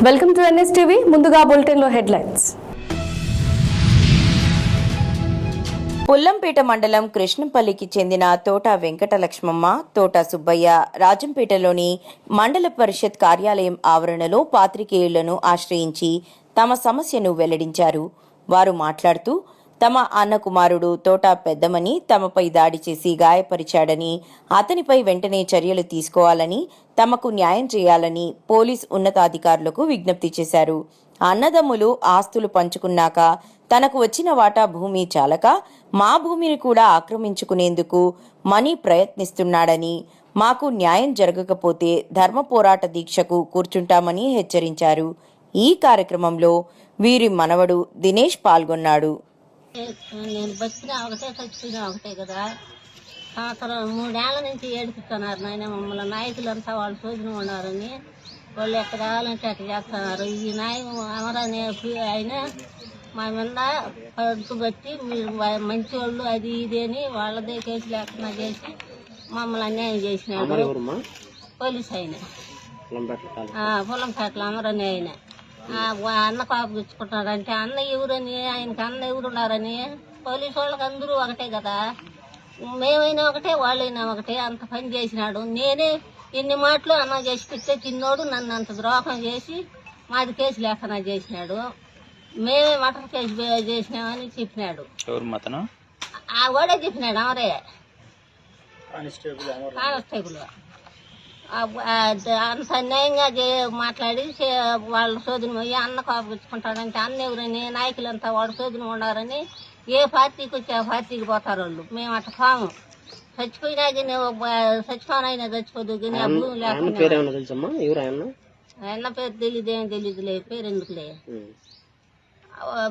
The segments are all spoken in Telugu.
Welcome to NS TV. ముందుగా బులెటిన్లో హెడ్లైన్స్. పుల్లంపేట మండలం కృష్ణంపల్లికి చెందిన తోట వెంకటలక్ష్మమ్మ, తోట సుబ్బయ్య రాజంపేటలోని మండల పరిషత్ కార్యాలయం ఆవరణలో పాత్రికేయులను ఆశ్రయించి తమ సమస్యను వెల్లడించారు. వారు మాట్లాడుతూ తమ అన్న కుమారుడు తోట పెద్దమని తమపై దాడి చేసి గాయపరిచాడని, అతనిపై వెంటనే చర్యలు తీసుకోవాలని, తమకు న్యాయం చేయాలని పోలీస్ ఉన్నతాధికారులకు విజ్ఞప్తి చేశారు. అన్నదమ్ములు ఆస్తులు పంచుకున్నాక తనకు వచ్చిన వాటా భూమి చాలక మా భూమిని కూడా ఆక్రమించుకునేందుకు మనీ ప్రయత్నిస్తున్నాడని, మాకు న్యాయం జరగకపోతే ధర్మ పోరాట దీక్షకు కూర్చుంటామని హెచ్చరించారు. ఈ కార్యక్రమంలో వీరి మనవడు దినేష్ పాల్గొన్నాడు. నేను బతికినా ఒకటే చచ్చిపోయినా ఒకటే కదా. సంవత్సరం 3 ఏళ్ల నుంచి ఏడిపిస్తున్నారు నాయన మమ్మల్ని. నాయకులంతా వాళ్ళు శోధన ఉన్నారని వాళ్ళు ఎక్కడ కావాలంటే అట్లా చేస్తున్నారు. ఈ నాయకు అమరనే ఆయన మా మీద పట్టుబట్టి మీరు మంచి వాళ్ళు అది ఇది అని వాళ్ళదే కేసు లేకుండా చేసి మమ్మల్ని అన్యాయం చేసినాడు. పోలీసు ఆయన పొలంపేటలో అమరనే ఆయన అన్న కాపుచ్చుకుంటారంటే అన్న ఎవరని, ఆయనకి అన్న ఎవరున్నారని పోలీసు వాళ్ళకి అందరూ ఒకటే కదా. మేమైనా ఒకటే, వాళ్ళైనా ఒకటే. అంత పని చేసినాడు. నేనే ఎన్ని మాటలు అన్న చేసి పెట్టే తిన్నోడు నన్ను అంత ద్రోహం చేసి మాది కేసు లేకుండా చేసినాడు. మేమే మటర్ కేసు చేసినామని చెప్పినాడు. ఆ వాడే చెప్పినాడు, అమరే కానిస్టేబుల్. అంత అన్యాయంగా మాట్లాడి వాళ్ళ శోధన పోయి అన్న కాపుచ్చుకుంటాడంటే అన్న ఎవరని, నాయకులంతా వాడు శోధన ఉన్నారని ఏ పార్టీకి వచ్చి ఆ పార్టీకి పోతారు వాళ్ళు. మేము అట్లా పాము చచ్చిపోయినా కానీ చచ్చిపోయినా చచ్చిపోదు కానీ ఆ భూమి లేకుండా. అన్న పేరు తెలియదేం తెలియదులే, పేరు ఎందుకులే,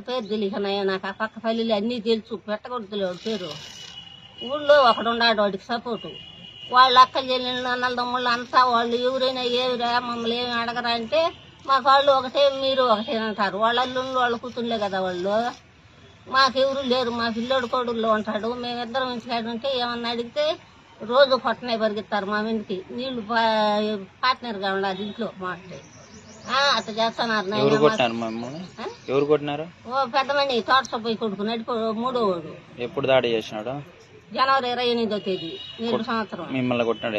పేరు తెలియకన్నాయో నాకు. ఆ పక్క పల్లెలు అన్నీ తెలుసు, పెట్టకూడదులే పేరు. ఊళ్ళో ఒకడున్నాడు వాడికి సపోర్టు. వాళ్ళు అక్కలు చెల్లెళ్ళు అన్నల తమ్ముళ్ళు అంతా వాళ్ళు ఎవరైనా ఏమిరా మమ్మల్ని ఏమి అడగరా అంటే మాకు వాళ్ళు ఒకటే మీరు ఒకటే అంటారు. వాళ్ళ అల్లుళ్ళు వాళ్ళ కూతుళ్ళే కదా వాళ్ళు. మాకెవరు లేరు. మా పిల్లోడు కొడుల్లో ఉంటాడు. మేమిద్దరం ఇంటికాడ ఉంటే ఏమన్నా అడిగితే రోజు కొట్టనే పరిగెత్తారు మా ఇంటికి. నీళ్లు పార్ట్నర్గా ఉండాలి ఇంట్లో మాట్లాడి అట్లా చేస్తున్నారు. ఓ పెద్దమని తోట సబ్బయ్య కొడుకు నడిపో 3వ వాడు. ఎప్పుడు దాడి చేసినాడు? జనవరి 28వ తేదీ నేడు సంవత్సరం. మిమ్మల్ని కొట్టాడు?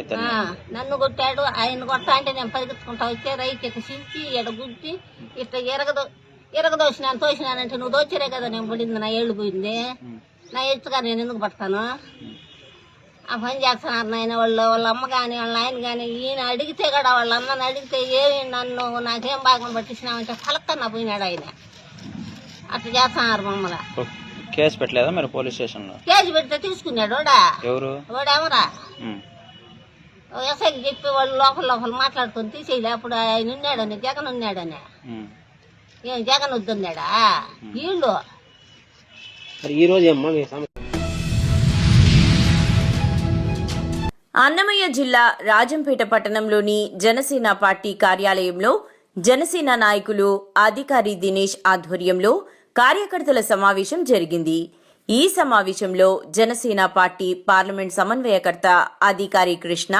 నన్ను కొట్టాడు. ఆయన కొట్టా అంటే నేను పరిగెత్తుకుంటా వచ్చే రైకి ఇట్లా చించి ఎడగుద్ది ఇట్లా ఎరగదోసినాను. తోసినానంటే నువ్వు దోచిరే కదా నేను పడింది, నా ఏళ్ళు పోయింది. నా ఎత్తుగా నేను ఎందుకు పడతాను? ఆ పని చేస్తున్నారు నాయన వాళ్ళు. వాళ్ళ అమ్మ కానీ వాళ్ళ ఆయన కానీ. ఈయన అడిగితే కూడా వాళ్ళ అమ్మని అడిగితే ఏమి నన్ను నాకేం భాగం పట్టించినామంటే పలకన్నా పోయినాడు ఆయన. అట్లా చేస్తున్నారు మమ్మల్ని. కేసు పెట్టలేదా మీరు పోలీస్ స్టేషన్ లో? కేసు పెడితే తీసుకున్నాడు వాడా. ఎవరు వాడేమరా ఎస్ఐకి చెప్పి వాళ్ళు లోపల మాట్లాడుకొని తీసేయలే. అప్పుడు ఆయన ఉన్నాడని, జగన్ ఉన్నాడని. ఏం జగన్ వద్దన్నాడా వీళ్ళు? అన్నమయ్య జిల్లా రాజంపేట పట్టణంలోని జనసేన పార్టీ కార్యాలయంలో జనసేన నాయకులు అధికారి దినేష్ ఆధ్వర్యంలో కార్యకర్తల సమావేశం జరిగింది. ఈ సమావేశంలో జనసేన పార్టీ పార్లమెంట్ సమన్వయకర్త అధికారి కృష్ణ,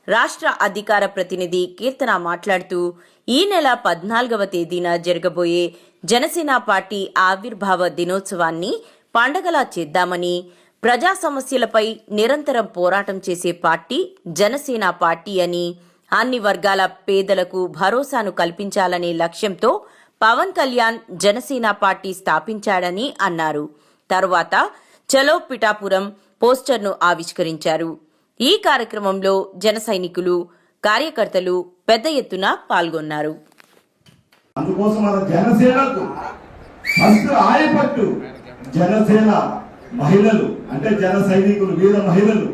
రాష్ట్ర అధికార ప్రతినిధి కీర్తన మాట్లాడుతూ ఈ నెల 14వ తేదీన జరగబోయే జనసేన పార్టీ ఆవిర్భావ దినోత్సవాన్ని పండగలా చేద్దామని, ప్రజా సమస్యలపై నిరంతరం పోరాటం చేసే పార్టీ జనసేన పార్టీ అని, అన్ని వర్గాల పేదలకు భరోసాను కల్పించాలనే లక్ష్యంతో పవన్ కళ్యాణ్ జనసేన పార్టీ స్థాపించాడని అన్నారు. తరువాత చలో పిఠాపురం పోస్టర్ను ఆవిష్కరించారు. ఈ కార్యక్రమంలో జన సైనికులు, కార్యకర్తలు పెద్ద ఎత్తున పాల్గొన్నారు. అందుకోసం మన జనసేనకు ఫస్ట్ ఆయపట్టు జనసేన మహిళలు అంటే జన సైనికులు, వీర మహిళలు.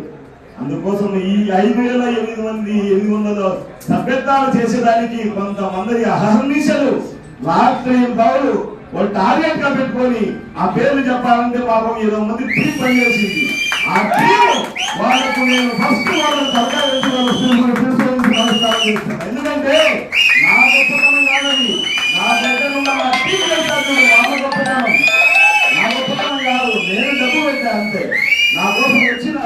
అందుకోసం ఈ 5,800 సభ్యత్వాలు చేసేదానికి కొంతమంది అహర్నిశలు రాత్రి బావులు వాళ్ళు టార్గెట్ గా పెట్టుకొని ఆ పేర్లు చెప్పాలంటే పాపం 20 మంది టీం పనిచేసింది. ఆ టీం వాళ్ళకు నేను ఫస్ట్ వాళ్ళని సర్కారు ఎందుకంటే నా గొప్పతనం కాదని, నా దగ్గర ఉన్న నా టీం చేస్తాను. వాళ్ళ గొప్పతనం నా గొప్పతనం కాదు, నేను డబ్బు పెట్టా అంతే. నా కోసం వచ్చిన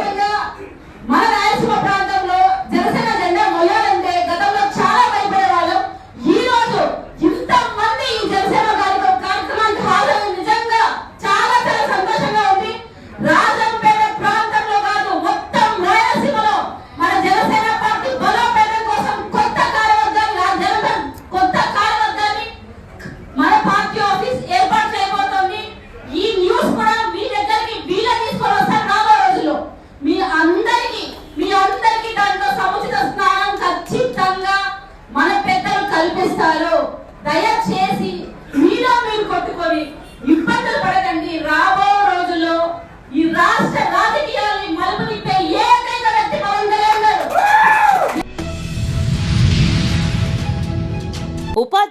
మన రాయలసీమ ప్రాంతంలో జనసేన జెండా మొయ్యాలంటే గతంలో చాలా భయపడే వాళ్ళం. ఈ రోజు ఇంత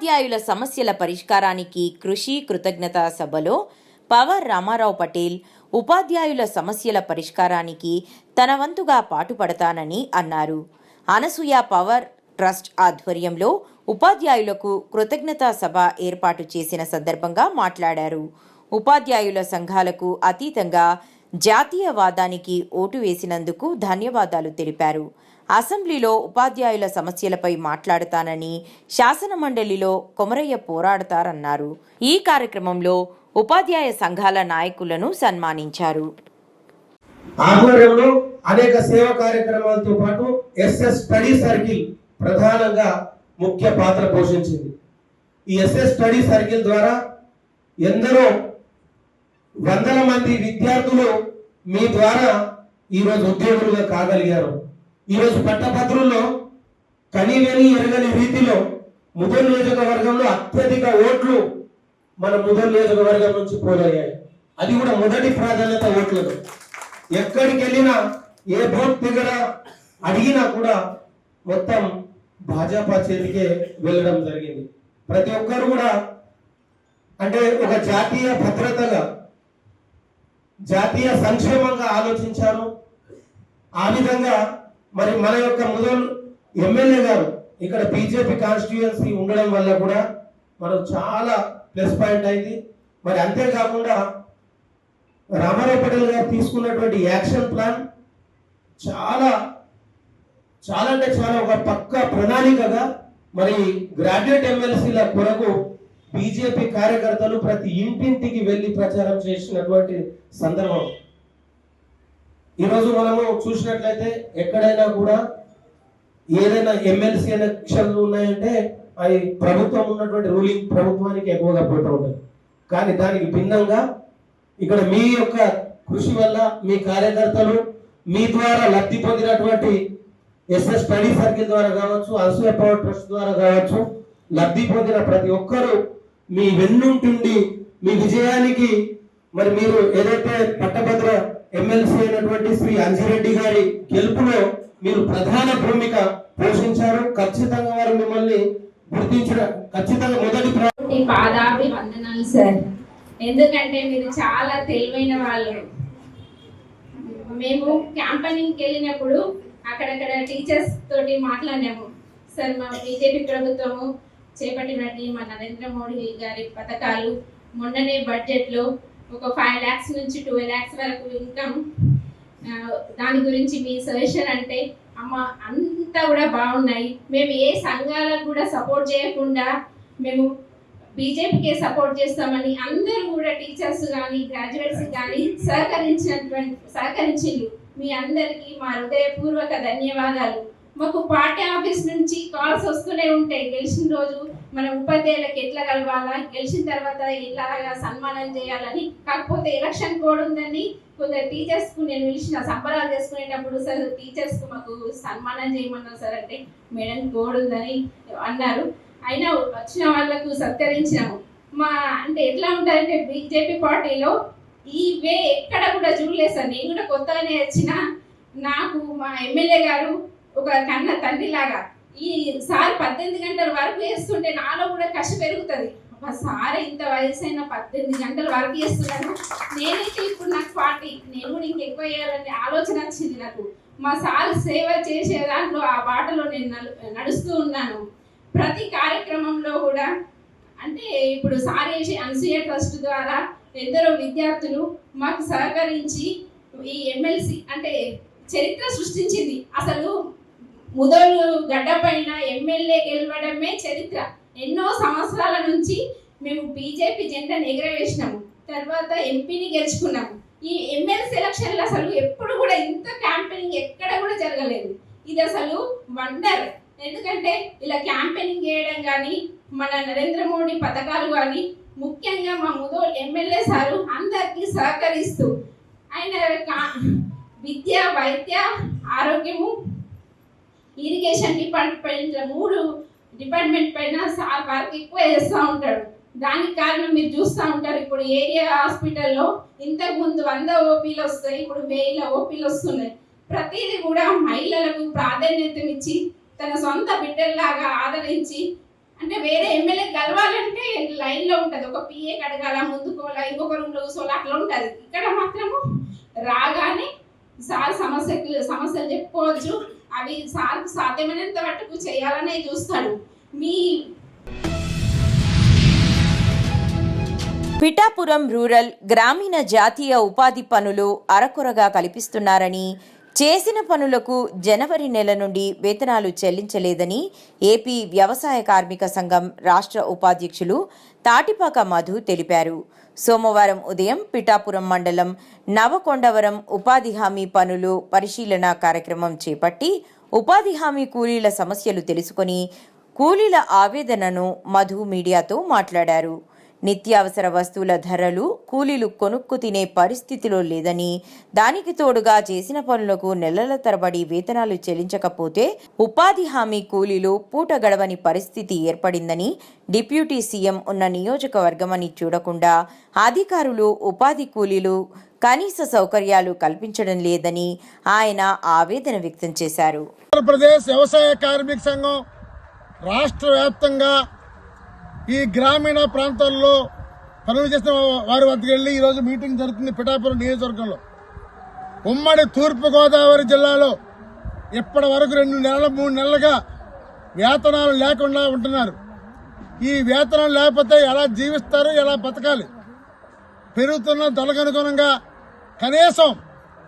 ఉపాధ్యాయుల సమస్యల పరిష్కారానికి కృషి కృతజ్ఞతా సభలో పవర్ రామారావు పటేల్ ఉపాధ్యాయుల సమస్యల పరిష్కారానికి తన వంతుగా పాటుపడతానని అన్నారు. అనసూయ పవర్ ట్రస్ట్ ఆధ్వర్యంలో ఉపాధ్యాయులకు కృతజ్ఞతా సభ ఏర్పాటు చేసిన సందర్భంగా మాట్లాడారు. ఉపాధ్యాయుల సంఘాలకు అతీతంగా జాతీయవాదానికి ఓటు వేసినందుకు ధన్యవాదాలు తెలిపారు. అసెంబ్లీలో ఉపాధ్యాయుల సమస్యలపై మాట్లాడతానని, శాసనమండలిలో కొమరయ్య పోరాడతారన్నారు. ఈ కార్యక్రమంలో ఉపాధ్యాయ సంఘాల నాయకులను సన్మానించారు. ఆధ్వర్యంలో అనేక సేవా కార్యక్రమాలతో పాటు ఎస్ఎస్ స్టడీ సర్కిల్ ప్రధానంగా ముఖ్య పాత్ర పోషించింది. ఈ ఎస్ఎస్ స్టడీ సర్కిల్ ద్వారా ఎందరో వందల మంది విద్యార్థులు మీ ద్వారా ఈరోజు ఉద్యోగులుగా కాగలిగారు. ఈరోజు పట్టభద్రుల్లో కనివెని ఎరగని రీతిలో ముదల్ నియోజకవర్గంలో అత్యధిక ఓట్లు మన ముదల్ నియోజకవర్గం నుంచి పోలయ్యాయి. అది కూడా మొదటి ప్రాధాన్యత ఓట్లను. ఎక్కడికి వెళ్ళినా ఏ బోట్ దగ్గర అడిగినా కూడా మొత్తం భాజపా చేతికే వెళ్ళడం జరిగింది. ప్రతి ఒక్కరు కూడా అంటే ఒక జాతీయ భద్రతగా, జాతీయ సంక్షేమంగా ఆలోచించారు. ఆ విధంగా మరి మన యొక్క ముదల్ ఎమ్మెల్యే గారు ఇక్కడ బీజేపీ కాన్స్టిట్యుయెన్సీ ఉండడం వల్ల కూడా మనకు చాలా ప్లస్ పాయింట్ అయింది. మరి అంతేకాకుండా రామారావు పటేల్ గారు తీసుకున్నటువంటి యాక్షన్ ప్లాన్ చాలా చాలా అంటే చాలా ఒక పక్క ప్రణాళికగా మరి గ్రాడ్యుయేట్ ఎమ్మెల్సీల కొరకు బీజేపీ కార్యకర్తలు ప్రతి ఇంటింటికి వెళ్ళి ప్రచారం చేసినటువంటి సందర్భం. ఈరోజు మనము చూసినట్లయితే ఎక్కడైనా కూడా ఏదైనా ఎమ్మెల్సీ ఎలక్షన్లు ఉన్నాయంటే అవి ప్రభుత్వం ఉన్నటువంటి రూలింగ్ ప్రభుత్వానికి ఎక్కువగా పోతూ ఉంటుంది. కానీ దానికి భిన్నంగా ఇక్కడ మీ యొక్క కృషి వల్ల మీ కార్యకర్తలు మీ ద్వారా లబ్ధి పొందినటువంటి ఎస్ఎస్ స్టడీ సర్కిల్ ద్వారా కావచ్చు, అనసూయ పవర్ ట్రస్ట్ ద్వారా కావచ్చు, లబ్ధి పొందిన ప్రతి ఒక్కరూ మీ వెన్నుంటుండి మీ విజయానికి మరి మీరు ఏదైతే పట్టభద్ర ఎమ్మెల్సీ అయినటువంటి శ్రీ అంజిరెడ్డి గారి గెలుపులో మీరు ప్రధాన భూమిక పోషించారు. ఖచ్చితంగా వారు మిమ్మల్ని గుర్తించిన ఖచ్చితంగా మొదటి పాదాభివందనాలు సార్. ఎందుకంటే మీరు చాలా తెలివైన వాళ్ళు. మేము క్యాంపెయినింగ్కి వెళ్ళినప్పుడు అక్కడక్కడ టీచర్స్ తోటి మాట్లాడాము. సార్ మా బీజేపీ ప్రభుత్వము చేపట్టినట్టు మన నరేంద్ర మోడీ గారి పథకాలు మొన్ననే బడ్జెట్లో ఒక 5 lakhs నుంచి 12 lakhs వరకు ఇన్కమ్, దాని గురించి మీ సజెషన్ అంటే అమ్మ అంతా కూడా బాగున్నాయి. మేము ఏ సంఘాలకు కూడా సపోర్ట్ చేయకుండా మేము బీజేపీకే సపోర్ట్ చేస్తామని అందరూ కూడా టీచర్స్ కానీ గ్రాడ్యుయేట్స్ కానీ సహకరించిండ్రు. మీ అందరికీ మా హృదయపూర్వక ధన్యవాదాలు. మాకు పార్టీ ఆఫీస్ నుంచి కాల్స్ వస్తూనే ఉంటాయి. గెలిచిన రోజు మన ఉపాధ్యాయులకు ఎట్లా కలవాలా, గెలిచిన తర్వాత ఎట్లాగా సన్మానం చేయాలని. కాకపోతే ఎలక్షన్ కోడ్ ఉందని కొందరు టీచర్స్కు నేను పిలిచిన సంబరాలు చేసుకునేటప్పుడు సార్ టీచర్స్కు మాకు సన్మానం చేయమన్నారు సార్ అంటే మేడం కోడ్ ఉందని అన్నారు. అయినా వచ్చిన వాళ్ళకు సత్కరించినాము. మా అంటే ఎట్లా ఉంటారంటే బీజేపీ పార్టీలో ఈ వే ఎక్కడ కూడా చూడలేదు సార్. నేను కూడా కొత్తగానే వచ్చిన. నాకు మా ఎమ్మెల్యే గారు ఒక కన్న తండ్రిలాగా. ఈ సార్ 18 గంటల వరకు చేస్తుంటే నాలో కూడా కష పెరుగుతుంది. ఒక సార్ ఇంత వయసు అయినా 18 గంటల వరకు చేస్తున్నాను. నేనైతే ఇప్పుడు నాకు 40, నేను కూడా ఇంకెక్కువ చేయాలనే ఆలోచన వచ్చింది నాకు. మా సార్ సేవ చేసే దాంట్లో ఆ బాటలో నేను నడుస్తూ ఉన్నాను. ప్రతి కార్యక్రమంలో కూడా అంటే ఇప్పుడు సార్ చేసే అనసూయ ట్రస్ట్ ద్వారా ఎందరో విద్యార్థులు మాకు సహకరించి ఈ ఎమ్మెల్సీ అంటే చరిత్ర సృష్టించింది. అసలు ముదలు గడ్డ పైన ఎమ్మెల్యే గెలవడమే చరిత్ర. ఎన్నో సంవత్సరాల నుంచి మేము బీజేపీ జెండాను ఎగరవేసినాము. తర్వాత ఎంపీని గెలుచుకున్నాము. ఈ ఎమ్మెల్సీ ఎలక్షన్లు అసలు ఎప్పుడు కూడా ఇంత క్యాంపెయినింగ్ ఎక్కడ కూడా జరగలేదు. ఇది అసలు వండర్. ఎందుకంటే ఇలా క్యాంపెయినింగ్ చేయడం కానీ మన నరేంద్ర మోడీ పథకాలు కానీ ముఖ్యంగా మా ముదోల్ ఎమ్మెల్యే సారు అందరికీ సహకరిస్తూ ఆయన విద్య, వైద్య, ఆరోగ్యము, ఇరిగేషన్ డిపార్ట్మెంట్ 3 డిపార్ట్మెంట్ పైన సార్ వర్క్ ఎక్కువ చేస్తూ ఉంటాడు. దానికి కారణం మీరు చూస్తూ ఉంటారు. ఇప్పుడు ఏరియా హాస్పిటల్లో ఇంతకుముందు 100 ఓపీలు వస్తాయి, ఇప్పుడు 1000 ఓపీలు వస్తున్నాయి. ప్రతిదీ కూడా మహిళలకు ప్రాధాన్యత ఇచ్చి తన సొంత బిడ్డల్లాగా ఆదరించి అంటే వేరే ఎమ్మెల్యే కలవాలంటే లైన్లో ఉంటుంది, ఒక పిఏ అడగాల, ముందుకోవాలా, ఇంకొక రూమ్లో కూర్చోవాలా, అట్లా ఉంటుంది. ఇక్కడ మాత్రము రాగానే సార్ సమస్యలు చెప్పుకోవచ్చు, అవి సార్కు సాధ్యమైనంత మట్టుకు చేయాలనే చూస్తాడు. పిఠాపురం రూరల్ గ్రామీణ జాతీయ ఉపాధి పనులు అరకొరగా కల్పిస్తున్నారని, చేసిన పనులకు జనవరి నెల నుండి వేతనాలు చెల్లించలేదని ఏపీ వ్యవసాయ కార్మిక సంఘం రాష్ట్ర ఉపాధ్యక్షులు తాటిపాక మధు తెలిపారు. సోమవారం ఉదయం పిఠాపురం మండలం నవకొండవరం ఉపాధి హామీ పనులు పరిశీలన కార్యక్రమం చేపట్టి ఉపాధి హామీ కూలీల సమస్యలు తెలుసుకొని కూలీల ఆవేదనను మధు మీడియాతో మాట్లాడారు. నిత్యావసర వస్తువుల ధరలు కూలీలు కొనుక్కు తినే పరిస్థితిలో లేదని, దానికి తోడుగా చేసిన పనులకు నెలల తరబడి వేతనాలు చెల్లించకపోతే ఉపాధి హామీ కూలీలు పూట గడవని పరిస్థితి ఏర్పడిందని, డిప్యూటీ సీఎం ఉన్న నియోజకవర్గమని చూడకుండా అధికారులు ఉపాధి కూలీలు కనీస సౌకర్యాలు కల్పించడం లేదని ఆయన ఆవేదన వ్యక్తం చేశారు. ఆంధ్రప్రదేశ్ వ్యవసాయ కార్మిక సంఘం రాష్ట్ర వ్యాప్తంగా ఈ గ్రామీణ ప్రాంతాల్లో పనులు చేసిన వారి వద్దకు వెళ్లి ఈరోజు మీటింగ్ జరుగుతుంది పిఠాపురం నియోజకవర్గంలో. ఉమ్మడి తూర్పుగోదావరి జిల్లాలో ఇప్పటి వరకు 2 నెలలు 3 నెలలుగా వేతనాలు లేకుండా ఉంటున్నారు. ఈ వేతనాలు లేకపోతే ఎలా జీవిస్తారు, ఎలా బతకాలి? పెరుగుతున్న ధరలకు అనుగుణంగా కనీసం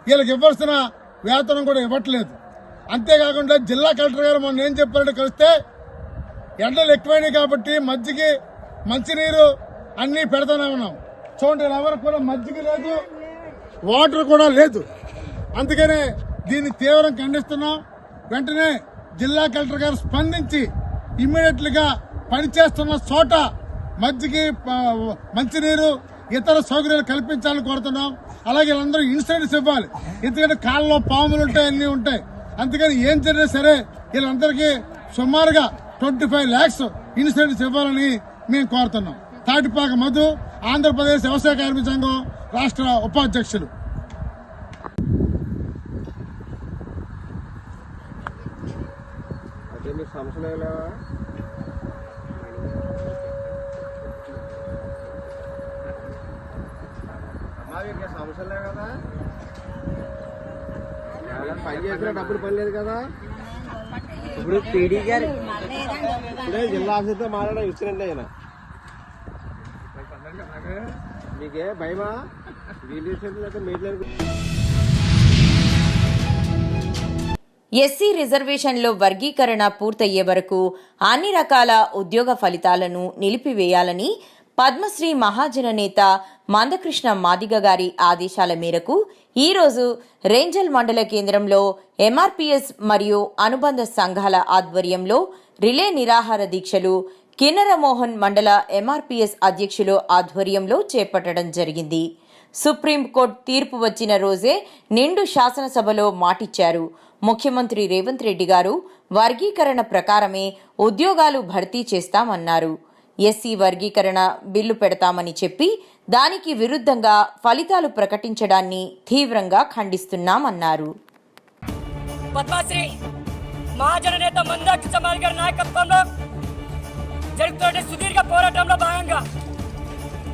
వీళ్ళకి ఇవ్వాల్సిన వేతనం కూడా ఇవ్వట్లేదు. అంతేకాకుండా జిల్లా కలెక్టర్ గారు మొన్న ఏం చెప్పారంటే, కలిస్తే ఎండలు ఎక్కువైనాయి కాబట్టి మజ్జిగ మంచినీరు అన్నీ పెడతానే ఉన్నాం. చూడండి, ఎవరికి కూడా మజ్జిగ లేదు, వాటర్ కూడా లేదు. అందుకనే దీన్ని తీవ్రంగా ఖండిస్తున్నాం. వెంటనే జిల్లా కలెక్టర్ గారు స్పందించి ఇమ్మీడియట్లుగా పనిచేస్తున్న చోట మజ్జిగ మంచినీరు ఇతర సౌకర్యాలు కల్పించాలని కోరుతున్నాం. అలాగే వీళ్ళందరూ ఇన్సూరెన్స్ ఇవ్వాలి, ఎందుకంటే కాళ్ళలో పాములు ఉంటాయి, అన్నీ ఉంటాయి. అందుకని ఏం జరిగినా సరే వీళ్ళందరికీ సుమారుగా 25 lakhs ఇన్సూరెన్స్ ఇవ్వాలని మేము కోరుతున్నాం. తాటిపాక మధు, ఆంధ్రప్రదేశ్ వ్యవసాయ కార్మిక సంఘం రాష్ట్ర ఉపాధ్యక్షులు. సమస్యలే కదా, పని చేసిన డబ్బులు పని లేదు కదా. ఇప్పుడు టీడీ గారు ఇప్పుడే జిల్లా ఆఫీసర్తో మాట్లాడే ఇచ్చినట్లే ఆయన. మీకే భయమా? వీళ్ళు మీట్లేదు. ఎస్సీ రిజర్వేషన్లో వర్గీకరణ పూర్తయ్యే వరకు అన్ని రకాల ఉద్యోగ ఫలితాలను నిలిపివేయాలని పద్మశ్రీ మహాజన నేత మందకృష్ణ మాదిగ గారి ఆదేశాల మేరకు ఈరోజు రేంజల్ మండల కేంద్రంలో ఎంఆర్పీఎస్ మరియు అనుబంధ సంఘాల ఆధ్వర్యంలో రిలే నిరాహార దీక్షలు కిన్నెర మోహన్ మండల ఎంఆర్పీఎస్ అధ్యక్షులు ఆధ్వర్యంలో చేపట్టడం జరిగింది. సుప్రీంకోర్టు తీర్పు వచ్చిన రోజే నిండు శాసనసభలో మాటిచ్చారు. ముఖ్యమంత్రి రేవంత్ రెడ్డి గారు వర్గీకరణ ప్రకారమే ఉద్యోగాలు భర్తీ చేస్తామన్నారు. ఎస్సీ వర్గీకరణ బిల్లు పెడతామని చెప్పి దానికి విరుద్ధంగా ఫలితాలు ప్రకటించడాన్ని తీవ్రంగా ఖండిస్తున్నామన్నారు. పద్మశ్రీ మహాజన నేత మందకృష్ణ మాదిగ గారి నాయకత్వంలో జరుగుతున్న సుదీర్ఘ పోరాటంలో భాగంగా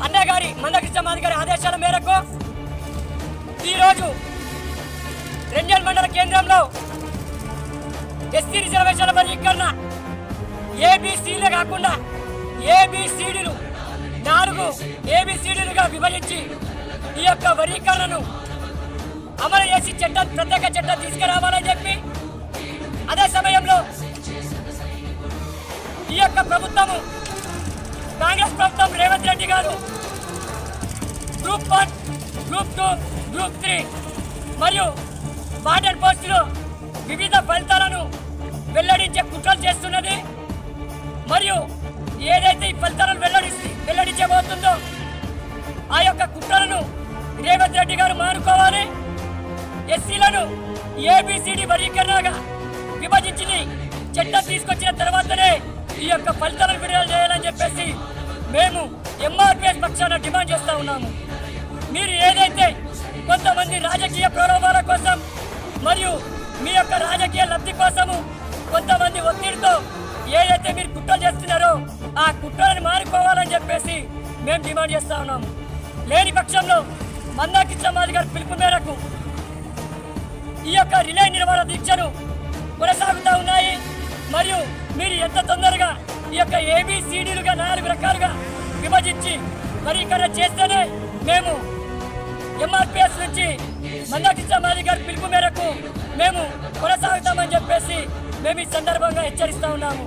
అన్నగారి మందకృష్ణ మాదిగ గారి ఆదేశాల మేరకు ఈరోజు రెంజల్ మండల కేంద్రంలో ఎస్సీ రిజర్వేషన్ల వర్గీకరణ ఏబిసిలు కాకుండా ఏబిసిడీలు 4 ఏబిసిడీలుగా విభజించి ఈ యొక్క వర్గీకరణను అమలు చేసి ప్రత్యేక చట్టం తీసుకురావాలని చెప్పి, అదే సమయంలో ఈ యొక్క ప్రభుత్వము కాంగ్రెస్ ప్రభుత్వం రేవంత్ రెడ్డి గారు గ్రూప్ 1, గ్రూప్ 2, గ్రూప్ 3 మరియు వార్డెన్ పోస్టులు వివిధ ఫలితాలను వెల్లడించే కుట్రలు చేస్తున్నది. మరియు ఏదైతే ఈ ఫలితాలను వెల్లడించబోతుందో ఆ యొక్క కుట్రలను రేవంత్ రెడ్డి గారు మానుకోవాలి. ఎస్సీలను ఏబిసిడి వర్గీకరణగా విభజించి చట్టం తీసుకొచ్చిన తర్వాతనే ఈ యొక్క ఫలితాలను విడుదల చేయాలని చెప్పేసి మేము ఎంఆర్పీఎస్ పక్షాన డిమాండ్ చేస్తూ ఉన్నాము. మీరు ఏదైతే కొంతమంది రాజకీయ ప్రలోభాల కోసం మరియు మీ యొక్క రాజకీయ లబ్ధి కోసము కొంతమంది ఒత్తిడితో ఏదైతే మీరు కుట్రలు చేస్తున్నారో ఆ కుట్రలను మారిపోవాలని చెప్పేసి మేము డిమాండ్ చేస్తా ఉన్నాము. లేని పక్షంలో మందాకి సమాధి గారి పిలుపు మేరకు ఈ యొక్క రిలే నిర్వహణ దీక్షను కొనసాగుతూ ఉన్నాయి. మరియు మీరు ఎంత తొందరగా ఈ యొక్క ABCDలుగా 4 రకాలుగా విభజించి వర్గీకరణ చేస్తేనే మేము MRPS నుంచి మందాకి సమాధి గారి పిలుపు మేరకు మేము కొనసాగుతామని చెప్పేసి మేము ఈ సందర్భంగా హెచ్చరిస్తూ ఉన్నాము.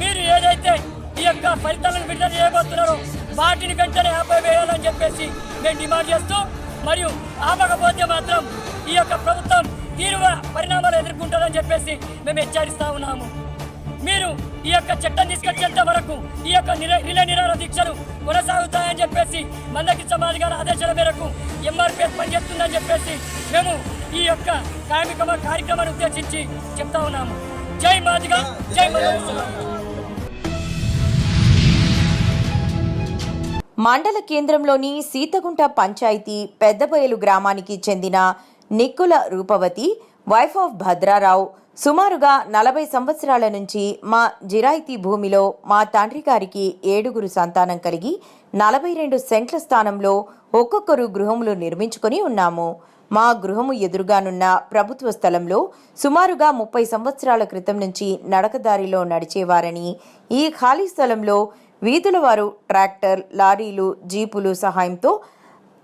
మీరు ఏదైతే ఈ యొక్క ఫలితాలను విడుదల చేయబోతున్నారో వాటిని వెంటనే ఆపివేయాలని చెప్పేసి మేము డిమాండ్ చేస్తూ, మరియు ఆపకపోతే మాత్రం ఈ యొక్క ప్రభుత్వం తీవ్ర పరిణామాలు ఎదుర్కొంటుందని చెప్పేసి మేము హెచ్చరిస్తూ ఉన్నాము. మీరు ఈ యొక్క చట్టం తీసుకొచ్చేంత వరకు ఈ యొక్క రిలే నిరాహార దీక్షలు కొనసాగుతాయని చెప్పేసి మందాకి సమాధి గారి ఆదేశాల మేరకు MRPS పనిచేస్తుందని చెప్పేసి మేము ఈ యొక్క కార్యక్రమాన్ని ఉద్దేశించి చెప్తా ఉన్నాము. జై మాదిగా, జై మందాకి సమాధి. మండల కేంద్రంలోని సీతగుంట పంచాయతీ పెద్దబయలు గ్రామానికి చెందిన నిక్కుల రూపవతి, వైఫ్ ఆఫ్ భద్రారావు, సుమారుగా 40 సంవత్సరాల నుంచి మా జిరాయితీ భూమిలో మా తండ్రి గారికి 7 సంతానం కలిగి 42 సెంట్ల స్థానంలో ఒక్కొక్కరు గృహములు నిర్మించుకొని ఉన్నాము. మా గృహము ఎదురుగానున్న ప్రభుత్వ స్థలంలో సుమారుగా 30 సంవత్సరాల క్రితం నుంచి నడకదారిలో నడిచేవారని, ఈ ఖాళీ స్థలంలో వీధుల వారు ట్రాక్టర్, లారీలు, జీపులు సహాయంతో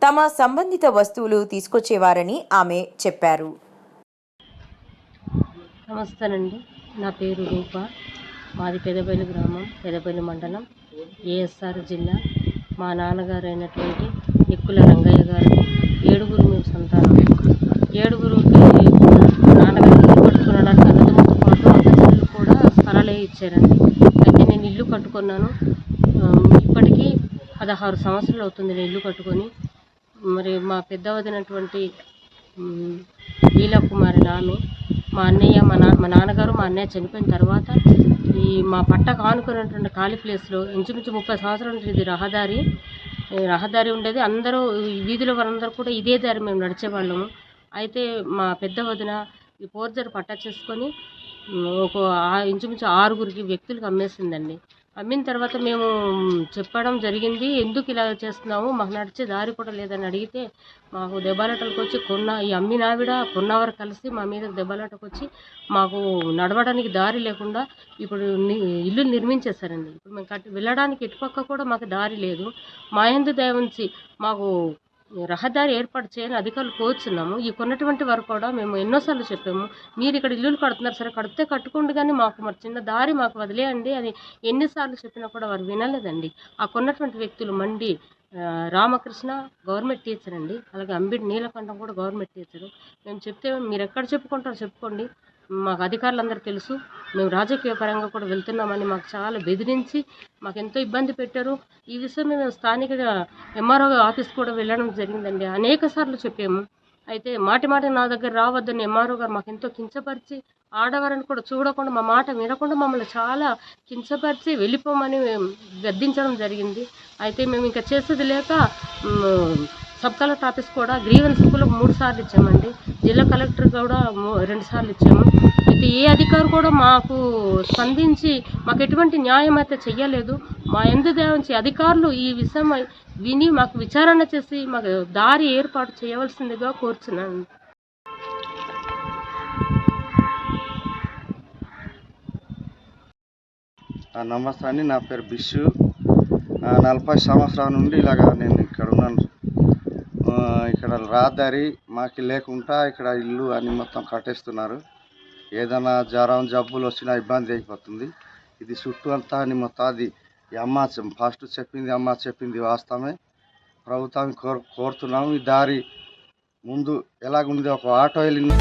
తమ సంబంధిత వస్తువులు తీసుకొచ్చేవారని ఆమె చెప్పారు. నమస్తేనండి, నా పేరు రూప. మాది పెదబయలు గ్రామం, పెదబయలు మండలం, ASR జిల్లా. మా నాన్నగారు అయినటువంటి నిక్కుల రంగయ్య గారికి 7 మేము సంతానం. 7కి నాన్నగారు ఇల్లు కట్టుకునడానికి అన్నదమ్ములతో పాటు అక్కచెల్లెలు కూడా స్థలాలే ఇచ్చారండి. అయితే నేను ఇల్లు కట్టుకున్నాను. ఇప్పటికీ 16 సంవత్సరాలు అవుతుంది నేను ఇల్లు కట్టుకొని. మరి మా పెద్ద వదినటువంటి లీలాకుమారి ఆమె, మా అన్నయ్య, మా నాన్నగారు, మా అన్నయ్య చనిపోయిన తర్వాత ఈ మా పట్టకు ఆనుకున్నటువంటి ఖాళీ ప్లేస్లో ఇంచుమించు 30 సంవత్సరాల నుంచి ఇది రహదారి ఉండేది. అందరూ వీధిలో వారందరూ కూడా ఇదే దారి మేము నడిచేవాళ్ళము. అయితే మా పెద్ద వదిన ఈ పోర్జర్ పట్టా చేసుకొని ఇంచుమించు 6 వ్యక్తులకు అమ్మేసిందండి. అమ్మిన తర్వాత మేము చెప్పడం జరిగింది, ఎందుకు ఇలా చేస్తున్నాము, మాకు నడిచే దారి కూడా లేదని అడిగితే మాకు దెబ్బలాటలకు వచ్చి ఈ అమ్మినావిడ కొన్నవారు కలిసి మా మీద దెబ్బలాటకు వచ్చి మాకు నడవడానికి దారి లేకుండా ఇప్పుడు ఇల్లు నిర్మించేశారండి. ఇప్పుడు మేము వెళ్ళడానికి ఎటుపక్క కూడా మాకు దారి లేదు. మా యందు దయ ఉంచి మాకు రహదారి ఏర్పాటు చేయని అధికారులు కోరుచున్నాము. ఈ కొన్నటువంటి వారు కూడా మేము ఎన్నోసార్లు చెప్పాము, మీరు ఇక్కడ ఇల్లులు కడుతున్నారు సరే కడితే కట్టుకోండి, కానీ మాకు మరి చిన్న దారి మాకు వదిలేయండి అని ఎన్నిసార్లు చెప్పినా కూడా వారు వినలేదండి. ఆ కొన్నటువంటి వ్యక్తులు మండి రామకృష్ణ గవర్నమెంట్ టీచర్ అండి, అలాగే అంబిడి నీలకంఠం కూడా గవర్నమెంట్ టీచరు. మేము చెప్తే మీరు ఎక్కడ చెప్పుకుంటారో చెప్పుకోండి, మాకు అధికారులందరూ తెలుసు, మేము రాజకీయ పరంగా కూడా వెళ్తున్నామని మాకు చాలా బెదిరించి మాకు ఎంతో ఇబ్బంది పెట్టారు. ఈ విషయం మేము స్థానిక MRO ఆఫీస్ కూడా వెళ్ళడం జరిగిందండి. అనేక సార్లు చెప్పాము. అయితే మాటి నా దగ్గర రావద్దని MRO గారు మాకు ఎంతో కించపరిచి, ఆడవారిని కూడా చూడకుండా మా మాట వినకుండా మమ్మల్ని చాలా కించపరిచి వెళ్ళిపోమని గద్దించడం జరిగింది. అయితే మేము ఇంకా చేసేది లేక సబ్ కలెక్టర్ ఆఫీస్ కూడా గ్రీవెన్స్ కూడా 3 సార్లు ఇచ్చామండి. జిల్లా కలెక్టర్ కూడా 2 సార్లు ఇచ్చాము. అయితే ఏ అధికారు కూడా మాకు స్పందించి మాకు ఎటువంటి న్యాయం అయితే చెయ్యలేదు. మా యందు దయవుంచి అధికారులు ఈ విషయం విని మాకు విచారణ చేసి మాకు దారి ఏర్పాటు చేయవలసిందిగా కోరుచున్నాను. నమస్తే అండి, నా పేరు బిషు. 40 సంవత్సరాల నుండి ఇలాగా నేను ఇక్కడ ఉన్నాను. ఇక్కడ రహదారి మాకు లేకుండా ఇక్కడ ఇల్లు అన్ని మొత్తం కట్టేస్తున్నారు. ఏదైనా జ్వరం జబ్బులు వచ్చినా ఇబ్బంది అయిపోతుంది. ఇది చుట్టూ అంతా అని మొత్తం అది అమ్మ ఫస్ట్ చెప్పింది వాస్తవమే. ప్రభుత్వాన్ని కోరుతున్నాము. ఈ దారి ముందు ఎలాగుంది, ఒక ఆటో వెళ్ళింది.